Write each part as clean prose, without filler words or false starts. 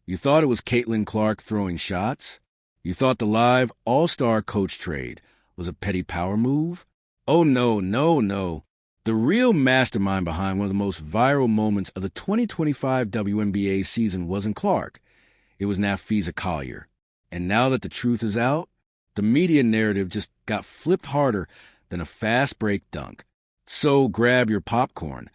You thought it was Caitlin Clark throwing shots? You thought the live all-star coach trade was a petty power move? Oh, no, no, no. The real mastermind behind one of the most viral moments of the 2025 WNBA season wasn't Clark. It was Napheesa Collier. And now that the truth is out, the media narrative just got flipped harder than a fast break dunk. So grab your popcorn,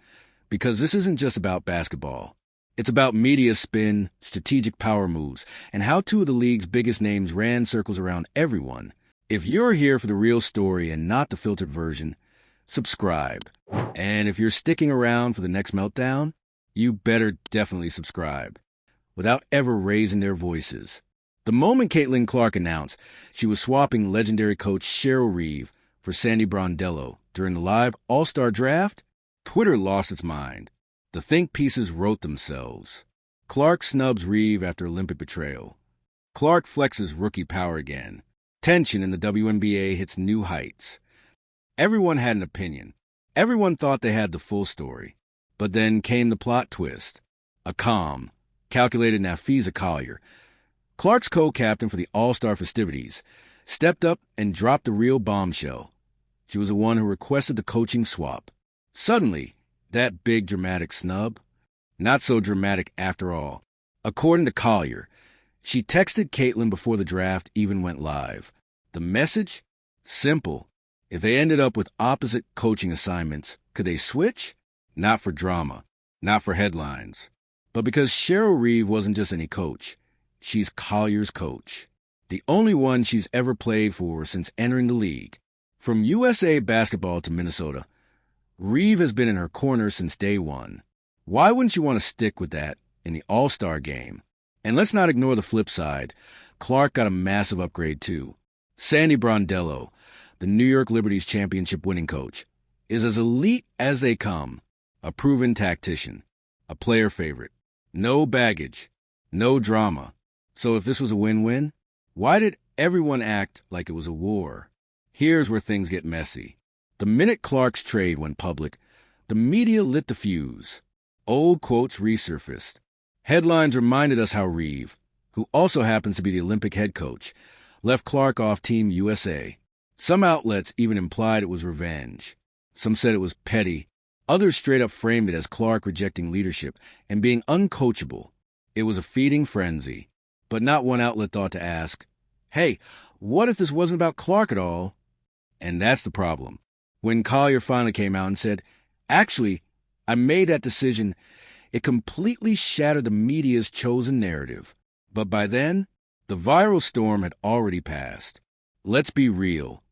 because this isn't just about basketball. It's about media spin, strategic power moves, and how two of the league's biggest names ran circles around everyone. If you're here for the real story and not the filtered version, subscribe. And if you're sticking around for the next meltdown, you better definitely subscribe, without ever raising their voices. The moment Caitlin Clark announced she was swapping legendary coach Cheryl Reeves for Sandy Brondello during the live All-Star Draft, Twitter lost its mind. The think pieces wrote themselves. Clark snubs Reeves after Olympic betrayal. Clark flexes rookie power again. Tension in the WNBA hits new heights. Everyone had an opinion. Everyone thought they had the full story. But then came the plot twist. A calm, calculated Napheesa Collier, Clark's co-captain for the All-Star festivities, stepped up and dropped the real bombshell. She was the one who requested the coaching swap. Suddenly, that big dramatic snub? Not so dramatic after all. According to Collier, she texted Caitlin before the draft even went live. The message? Simple. If they ended up with opposite coaching assignments, could they switch? Not for drama, not for headlines, but because Cheryl Reeves wasn't just any coach. She's Collier's coach. The only one she's ever played for since entering the league. From USA Basketball to Minnesota, Reeves has been in her corner since day one. Why wouldn't you want to stick with that in the All-Star game? And let's not ignore the flip side. Clark got a massive upgrade too. Sandy Brondello, the New York Liberty's championship winning coach, is as elite as they come. A proven tactician, a player favorite. No baggage, no drama. So if this was a win-win, why did everyone act like it was a war? Here's where things get messy. The minute Clark's trade went public, the media lit the fuse. Old quotes resurfaced. Headlines reminded us how Reeves, who also happens to be the Olympic head coach, left Clark off Team USA. Some outlets even implied it was revenge. Some said it was petty. Others straight up framed it as Clark rejecting leadership and being uncoachable. It was a feeding frenzy. But not one outlet thought to ask, hey, what if this wasn't about Clark at all? And that's the problem. When Collier finally came out and said, actually, I made that decision, it completely shattered the media's chosen narrative. But by then, the viral storm had already passed. Let's be real.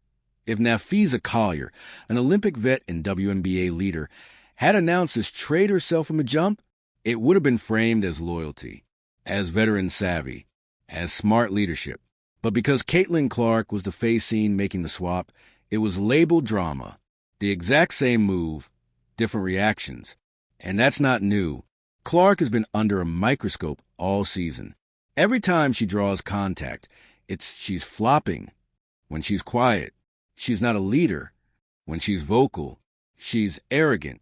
If Napheesa Collier, an Olympic vet and WNBA leader, had announced this trade herself from the jump, it would have been framed as loyalty, as veteran savvy, as smart leadership. But because Caitlin Clark was the face seen making the swap, it was labeled drama. The exact same move, different reactions. And that's not new. Clark has been under a microscope all season. Every time she draws contact, she's flopping. When she's quiet, she's not a leader. When she's vocal, she's arrogant.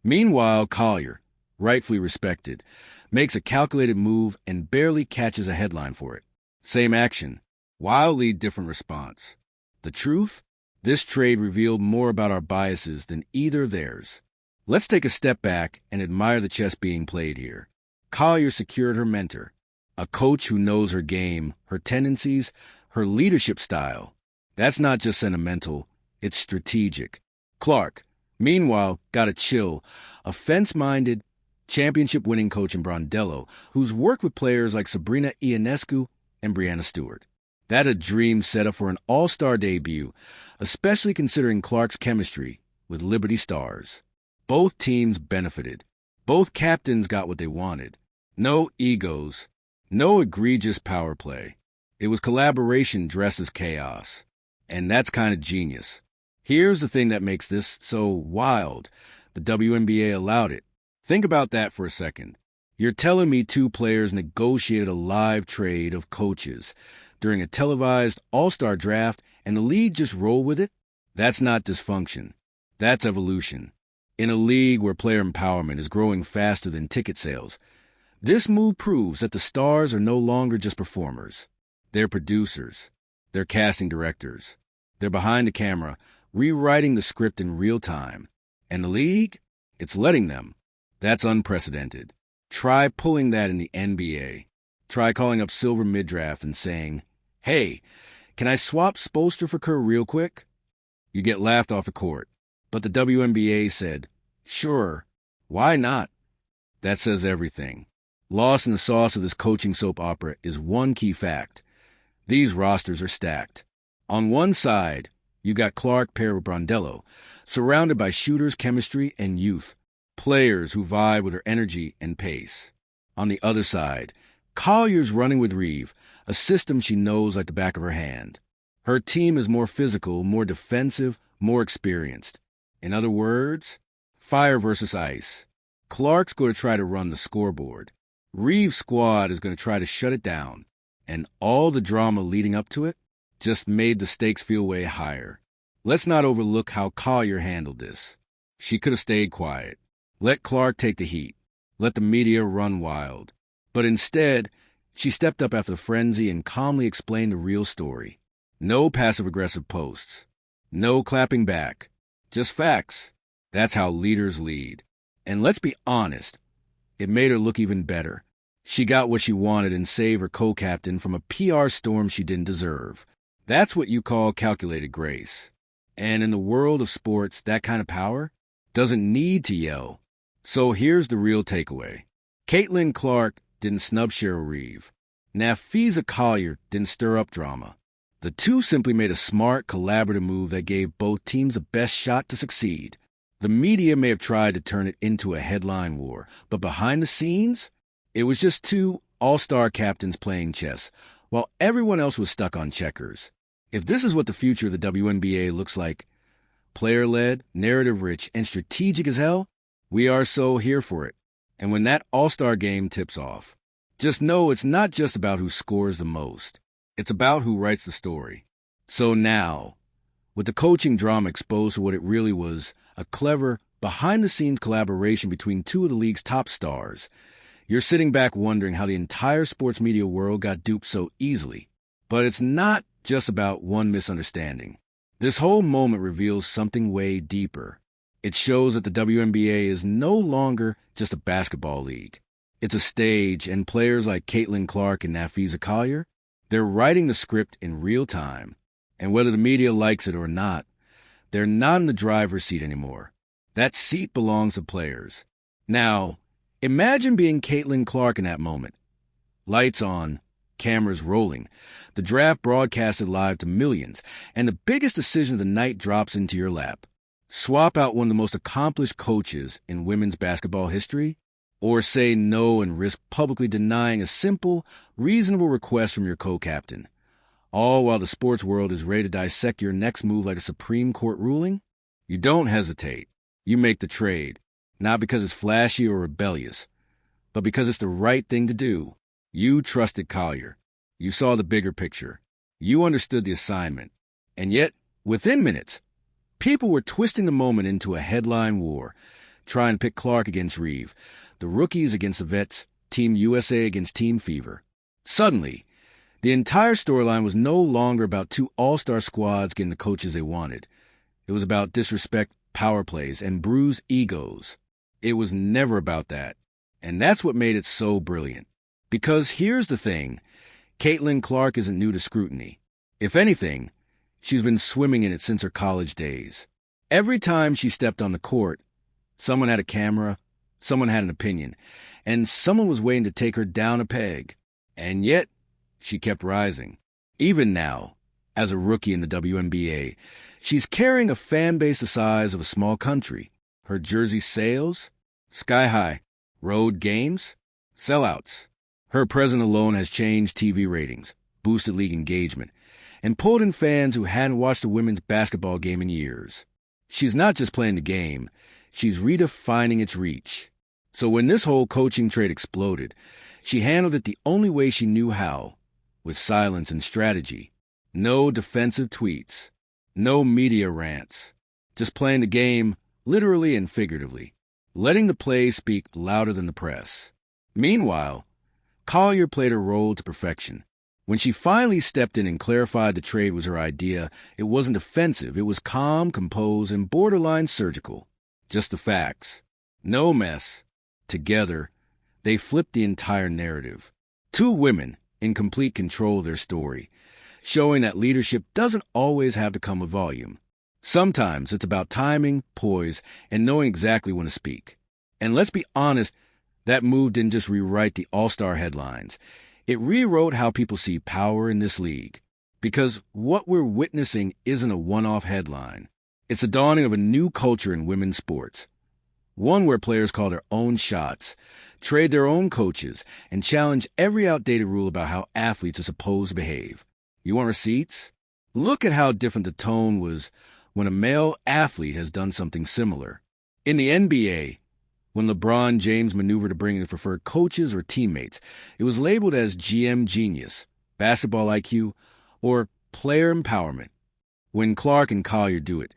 Meanwhile, Collier, rightfully respected, makes a calculated move and barely catches a headline for it. Same action, wildly different response. The truth? This trade revealed more about our biases than either theirs. Let's take a step back and admire the chess being played here. Collier secured her mentor, a coach who knows her game, her tendencies, her leadership style. That's not just sentimental, it's strategic. Clark, meanwhile, got a chill, a fence-minded, championship-winning coach in Brondello, who's worked with players like Sabrina Ionescu and Breanna Stewart. That a dream setup for an all-star debut, especially considering Clark's chemistry with Liberty Stars. Both teams benefited. Both captains got what they wanted. No egos, no egregious power play. It was collaboration dressed as chaos. And that's kind of genius. Here's the thing that makes this so wild. The WNBA allowed it. Think about that for a second. You're telling me two players negotiated a live trade of coaches during a televised all-star draft and the league just rolled with it? That's not dysfunction. That's evolution. In a league where player empowerment is growing faster than ticket sales, This move proves that the stars are no longer just performers. They're producers. They're casting directors. They're behind the camera, rewriting the script in real time. And the league? It's letting them. That's unprecedented. Try pulling that in the NBA. Try calling up Silver mid-draft and saying, "Hey, can I swap Spoelstra for Kerr real quick?" You get laughed off the court. But the WNBA said, "Sure, why not?" That says everything. Lost in the sauce of this coaching soap opera is one key fact. These rosters are stacked. On one side, you got Clark paired with Brondello, surrounded by shooters, chemistry, and youth, players who vibe with her energy and pace. On the other side, Collier's running with Reeves, a system she knows like the back of her hand. Her team is more physical, more defensive, more experienced. In other words, fire versus ice. Clark's going to try to run the scoreboard. Reeves' squad is going to try to shut it down. And all the drama leading up to it just made the stakes feel way higher. Let's not overlook how Collier handled this. She could have stayed quiet. Let Clark take the heat. Let the media run wild. But instead, she stepped up after the frenzy and calmly explained the real story. No passive-aggressive posts. No clapping back. Just facts. That's how leaders lead. And let's be honest, it made her look even better. She got what she wanted and saved her co-captain from a PR storm she didn't deserve. That's what you call calculated grace. And in the world of sports, that kind of power doesn't need to yell. So here's the real takeaway. Caitlin Clark didn't snub Cheryl Reeves. Napheesa Collier didn't stir up drama. The two simply made a smart, collaborative move that gave both teams the best shot to succeed. The media may have tried to turn it into a headline war, but behind the scenes, it was just two all-star captains playing chess, while everyone else was stuck on checkers. If this is what the future of the WNBA looks like, player-led, narrative-rich, and strategic as hell, we are so here for it. And when that all-star game tips off, just know it's not just about who scores the most. It's about who writes the story. So now, with the coaching drama exposed to what it really was, a clever, behind-the-scenes collaboration between two of the league's top stars, you're sitting back wondering how the entire sports media world got duped so easily. But it's not just about one misunderstanding. This whole moment reveals something way deeper. It shows that the WNBA is no longer just a basketball league. It's a stage, and players like Caitlin Clark and Napheesa Collier, they're writing the script in real time. And whether the media likes it or not, they're not in the driver's seat anymore. That seat belongs to players. Now, imagine being Caitlin Clark in that moment. Lights on, cameras rolling, the draft broadcasted live to millions, and the biggest decision of the night drops into your lap. Swap out one of the most accomplished coaches in women's basketball history, or say no and risk publicly denying a simple, reasonable request from your co-captain. All while the sports world is ready to dissect your next move like a Supreme Court ruling? You don't hesitate. You make the trade, not because it's flashy or rebellious, but because it's the right thing to do. You trusted Collier. You saw the bigger picture. You understood the assignment. And yet, within minutes, people were twisting the moment into a headline war, trying to pit Clark against Reeves, the rookies against the vets, Team USA against Team Fever. Suddenly, the entire storyline was no longer about two all-star squads getting the coaches they wanted. It was about disrespect, power plays, and bruised egos. It was never about that. And that's what made it so brilliant. Because here's the thing, Caitlin Clark isn't new to scrutiny. If anything, she's been swimming in it since her college days. Every time she stepped on the court, someone had a camera, someone had an opinion, and someone was waiting to take her down a peg. And yet, she kept rising. Even now, as a rookie in the WNBA, she's carrying a fan base the size of a small country. Her jersey sales, sky high. Road games, sellouts. Her presence alone has changed TV ratings, boosted league engagement, and pulled in fans who hadn't watched a women's basketball game in years. She's not just playing the game, she's redefining its reach. So when this whole coaching trade exploded, she handled it the only way she knew how, with silence and strategy. No defensive tweets, no media rants, just playing the game literally and figuratively, letting the play speak louder than the press. Meanwhile, Collier played her role to perfection. When she finally stepped in and clarified the trade was her idea, it wasn't offensive. It was calm, composed, and borderline surgical. Just the facts. No mess. Together, they flipped the entire narrative. Two women in complete control of their story, showing that leadership doesn't always have to come with volume. Sometimes it's about timing, poise, and knowing exactly when to speak. And let's be honest, that move didn't just rewrite the All-Star headlines. It rewrote how people see power in this league. Because what we're witnessing isn't a one-off headline. It's the dawning of a new culture in women's sports. One where players call their own shots, trade their own coaches, and challenge every outdated rule about how athletes are supposed to behave. You want receipts? Look at how different the tone was when a male athlete has done something similar. In the NBA, when LeBron James maneuvered to bring in preferred coaches or teammates, it was labeled as GM genius, basketball IQ, or player empowerment. When Clark and Collier do it,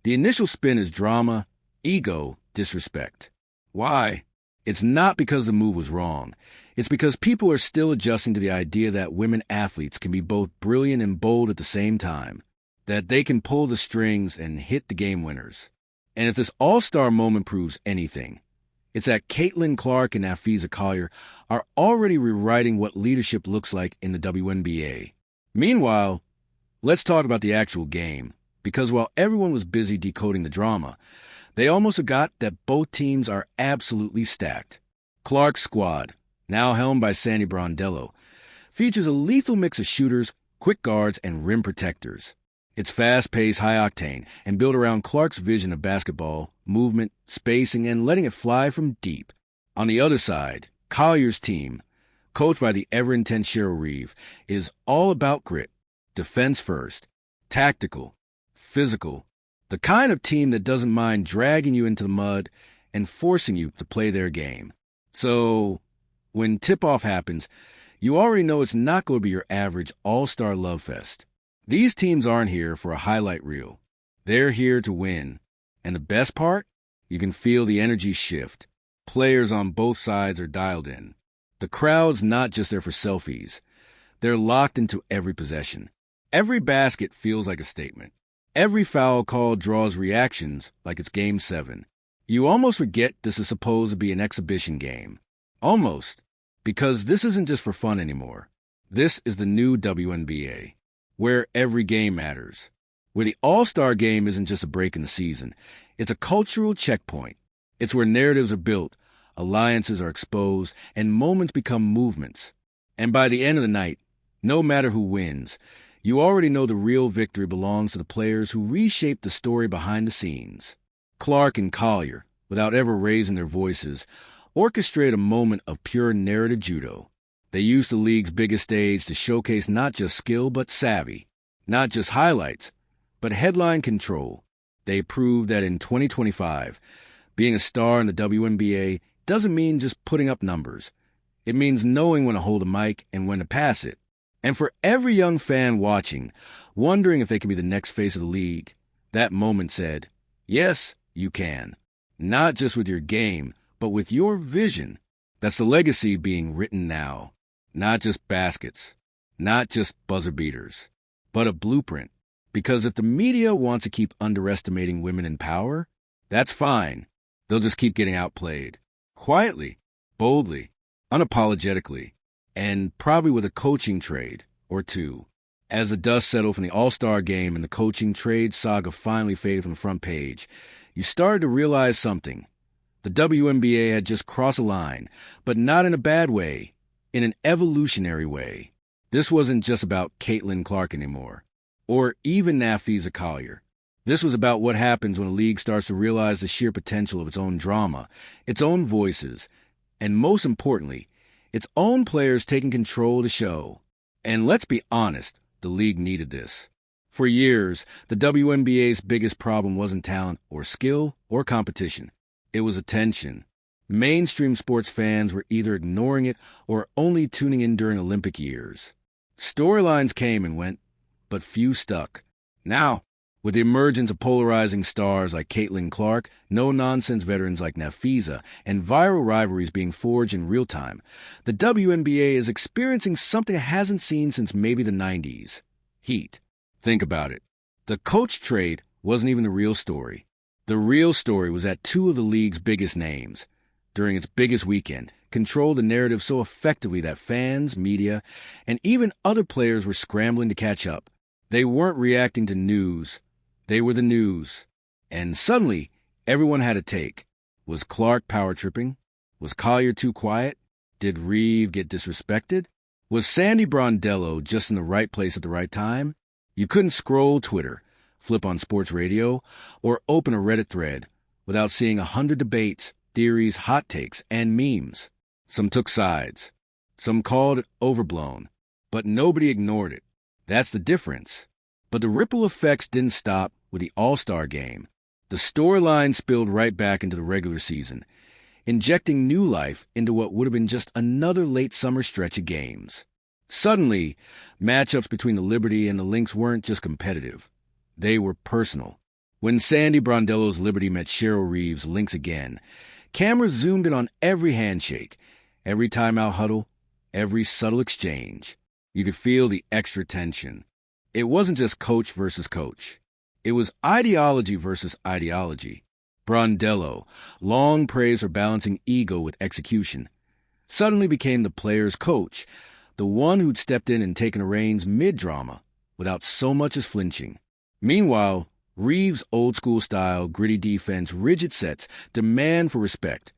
the initial spin is drama, ego, disrespect. Why? It's not because the move was wrong. It's because people are still adjusting to the idea that women athletes can be both brilliant and bold at the same time, that they can pull the strings and hit the game winners. And if this all-star moment proves anything, it's that Caitlin Clark and Napheesa Collier are already rewriting what leadership looks like in the WNBA. Meanwhile, let's talk about the actual game, because while everyone was busy decoding the drama, they almost forgot that both teams are absolutely stacked. Clark's squad, now helmed by Sandy Brondello, features a lethal mix of shooters, quick guards, and rim protectors. It's fast-paced, high-octane, and built around Clark's vision of basketball, movement, spacing, and letting it fly from deep. On the other side, Collier's team, coached by the ever-intense Cheryl Reeves, is all about grit, defense first, tactical, physical, the kind of team that doesn't mind dragging you into the mud and forcing you to play their game. So, when tip-off happens, you already know it's not going to be your average all-star love fest. These teams aren't here for a highlight reel. They're here to win. And the best part? You can feel the energy shift. Players on both sides are dialed in. The crowd's not just there for selfies. They're locked into every possession. Every basket feels like a statement. Every foul call draws reactions like it's Game 7. You almost forget this is supposed to be an exhibition game. Almost. Because this isn't just for fun anymore. This is the new WNBA, where every game matters. Where the All-Star game isn't just a break in the season. It's a cultural checkpoint. It's where narratives are built, alliances are exposed, and moments become movements. And by the end of the night, no matter who wins, you already know the real victory belongs to the players who reshape the story behind the scenes. Clark and Collier, without ever raising their voices, orchestrate a moment of pure narrative judo. They use the league's biggest stage to showcase not just skill but savvy, not just highlights, but headline control. They prove that in 2025, being a star in the WNBA doesn't mean just putting up numbers. It means knowing when to hold a mic and when to pass it. And for every young fan watching, wondering if they can be the next face of the league, that moment said, yes, you can. Not just with your game, but with your vision. That's the legacy being written now. Not just baskets, not just buzzer beaters, but a blueprint. Because if the media wants to keep underestimating women in power, that's fine. They'll just keep getting outplayed. Quietly, boldly, unapologetically, and probably with a coaching trade or two. As the dust settled from the All-Star game and the coaching trade saga finally faded from the front page, you started to realize something. The WNBA had just crossed a line, but not in a bad way, in an evolutionary way. This wasn't just about Caitlin Clark anymore, or even Napheesa Collier. This was about what happens when a league starts to realize the sheer potential of its own drama, its own voices, and most importantly, its own players taking control of the show. And let's be honest, the league needed this. For years, the WNBA's biggest problem wasn't talent or skill or competition. It was attention. Mainstream sports fans were either ignoring it or only tuning in during Olympic years. Storylines came and went, but few stuck. Now, With the emergence of polarizing stars like Caitlin Clark, no-nonsense veterans like Napheesa, and viral rivalries being forged in real time, the WNBA is experiencing something it hasn't seen since maybe the 90s. Heat. Think about it. The coach trade wasn't even the real story. The real story was that two of the league's biggest names, during its biggest weekend, controlled the narrative so effectively that fans, media, and even other players were scrambling to catch up. They weren't reacting to news. They were the news. And suddenly, everyone had a take. Was Clark power tripping? Was Collier too quiet? Did Reeves get disrespected? Was Sandy Brondello just in the right place at the right time? You couldn't scroll Twitter, flip on sports radio, or open a Reddit thread without seeing 100 debates, theories, hot takes, and memes. Some took sides. Some called it overblown. But nobody ignored it. That's the difference. But the ripple effects didn't stop with the All-Star game. The storyline spilled right back into the regular season, injecting new life into what would have been just another late summer stretch of games. Suddenly, matchups between the Liberty and the Lynx weren't just competitive. They were personal. When Sandy Brondello's Liberty met Cheryl Reeves' Lynx again, cameras zoomed in on every handshake, every timeout huddle, every subtle exchange. You could feel the extra tension. It wasn't just coach versus coach. It was ideology versus ideology. Brondello, long praised for balancing ego with execution, suddenly became the player's coach, the one who'd stepped in and taken the reins mid-drama without so much as flinching. Meanwhile, Reeves' old-school style, gritty defense, rigid sets, demand for respect,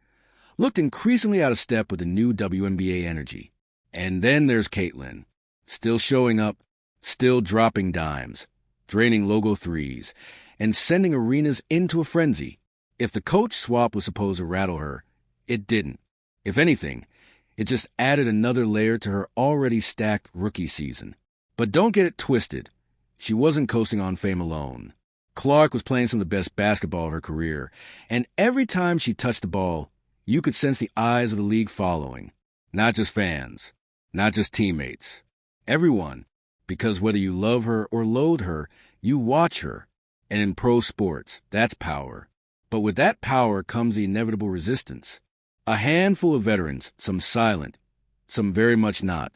looked increasingly out of step with the new WNBA energy. And then there's Caitlin, still showing up, still dropping dimes, draining logo threes, and sending arenas into a frenzy. If the coach swap was supposed to rattle her, it didn't. If anything, it just added another layer to her already stacked rookie season. But don't get it twisted. She wasn't coasting on fame alone. Clark was playing some of the best basketball of her career, and every time she touched the ball, you could sense the eyes of the league following. Not just fans, not just teammates. Everyone. Because whether you love her or loathe her, you watch her. And in pro sports, that's power. But with that power comes the inevitable resistance. A handful of veterans, some silent, some very much not,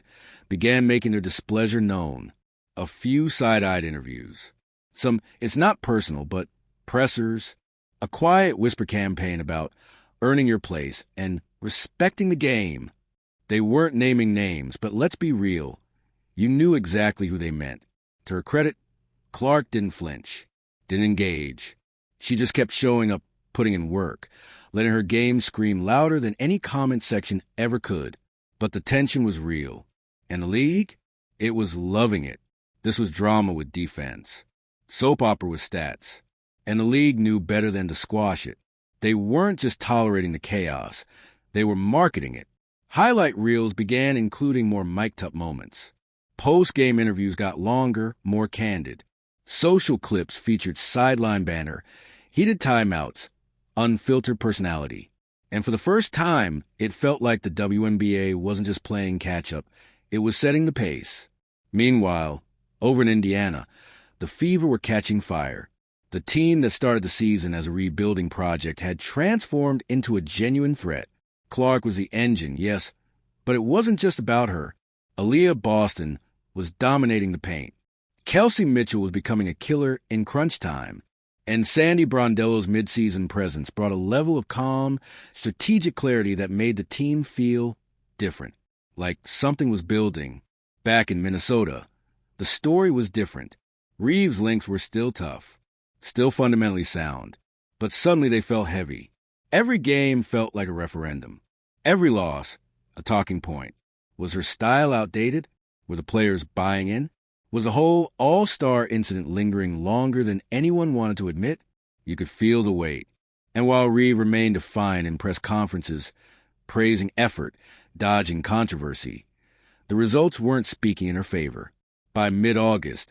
began making their displeasure known. A few side-eyed interviews. Some, it's not personal, but pressers. A quiet whisper campaign about earning your place and respecting the game. They weren't naming names, but let's be real. You knew exactly who they meant. To her credit, Clark didn't flinch, didn't engage. She just kept showing up, putting in work, letting her game scream louder than any comment section ever could. But the tension was real. And the league? It was loving it. This was drama with defense. Soap opera with stats. And the league knew better than to squash it. They weren't just tolerating the chaos. They were marketing it. Highlight reels began including more mic'd-up moments. Post-game interviews got longer, more candid. Social clips featured sideline banner, heated timeouts, unfiltered personality. And for the first time, it felt like the WNBA wasn't just playing catch-up. It was setting the pace. Meanwhile, over in Indiana, the Fever were catching fire. The team that started the season as a rebuilding project had transformed into a genuine threat. Clark was the engine, yes, but it wasn't just about her. Aaliyah Boston was dominating the paint. Kelsey Mitchell was becoming a killer in crunch time. And Sandy Brondello's midseason presence brought a level of calm, strategic clarity that made the team feel different. Like something was building. Back in Minnesota, the story was different. Reeves' Lynx were still tough, still fundamentally sound, but suddenly they felt heavy. Every game felt like a referendum. Every loss, a talking point. Was her style outdated? Were the players buying in? Was the whole all-star incident lingering longer than anyone wanted to admit? You could feel the weight. And while Reeves remained defiant in press conferences, praising effort, dodging controversy, the results weren't speaking in her favor. By mid-August,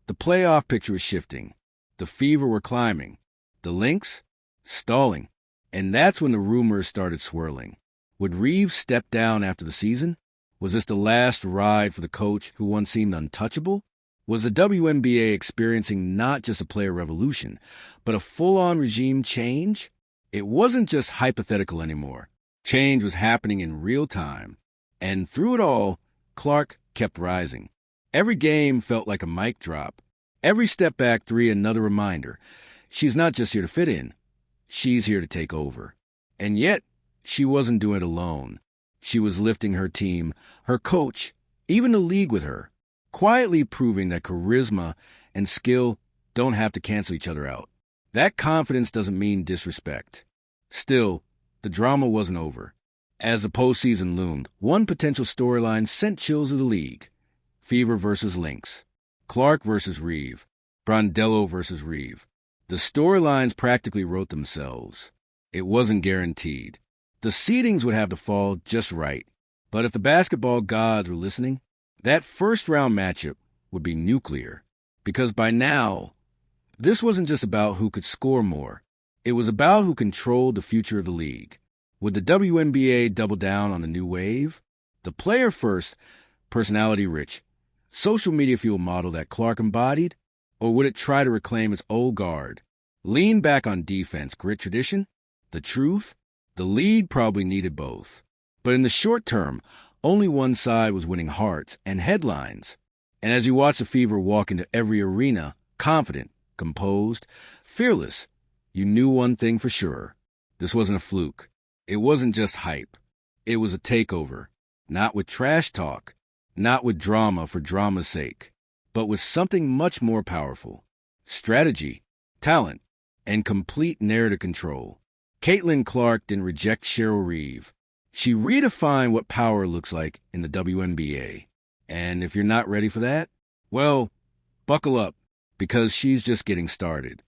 the playoff picture was shifting. The Fever were climbing. The Lynx? Stalling. And that's when the rumors started swirling. Would Reeves step down after the season? Was this the last ride for the coach who once seemed untouchable? Was the WNBA experiencing not just a player revolution, but a full-on regime change? It wasn't just hypothetical anymore. Change was happening in real time. And through it all, Clark kept rising. Every game felt like a mic drop. Every step-back three another reminder. She's not just here to fit in. She's here to take over. And yet, she wasn't doing it alone. She was lifting her team, her coach, even the league with her, quietly proving that charisma and skill don't have to cancel each other out. That confidence doesn't mean disrespect. Still, the drama wasn't over. As the postseason loomed, one potential storyline sent chills to the league. Fever versus Lynx. Clark versus Reeves. Brondello versus Reeves. The storylines practically wrote themselves. It wasn't guaranteed. The seedings would have to fall just right. But if the basketball gods were listening, that first-round matchup would be nuclear. Because by now, this wasn't just about who could score more. It was about who controlled the future of the league. Would the WNBA double down on the new wave? The player-first, personality-rich, social media-fueled model that Clark embodied? Or would it try to reclaim its old guard? Lean back on defense, grit tradition? The truth? The league probably needed both. But in the short term, only one side was winning hearts and headlines. And as you watch the Fever walk into every arena, confident, composed, fearless, you knew one thing for sure. This wasn't a fluke. It wasn't just hype. It was a takeover. Not with trash talk, not with drama for drama's sake, but with something much more powerful. Strategy, talent, and complete narrative control. Caitlin Clark didn't reject Cheryl Reeves. She redefined what power looks like in the WNBA. And if you're not ready for that, well, buckle up, because she's just getting started.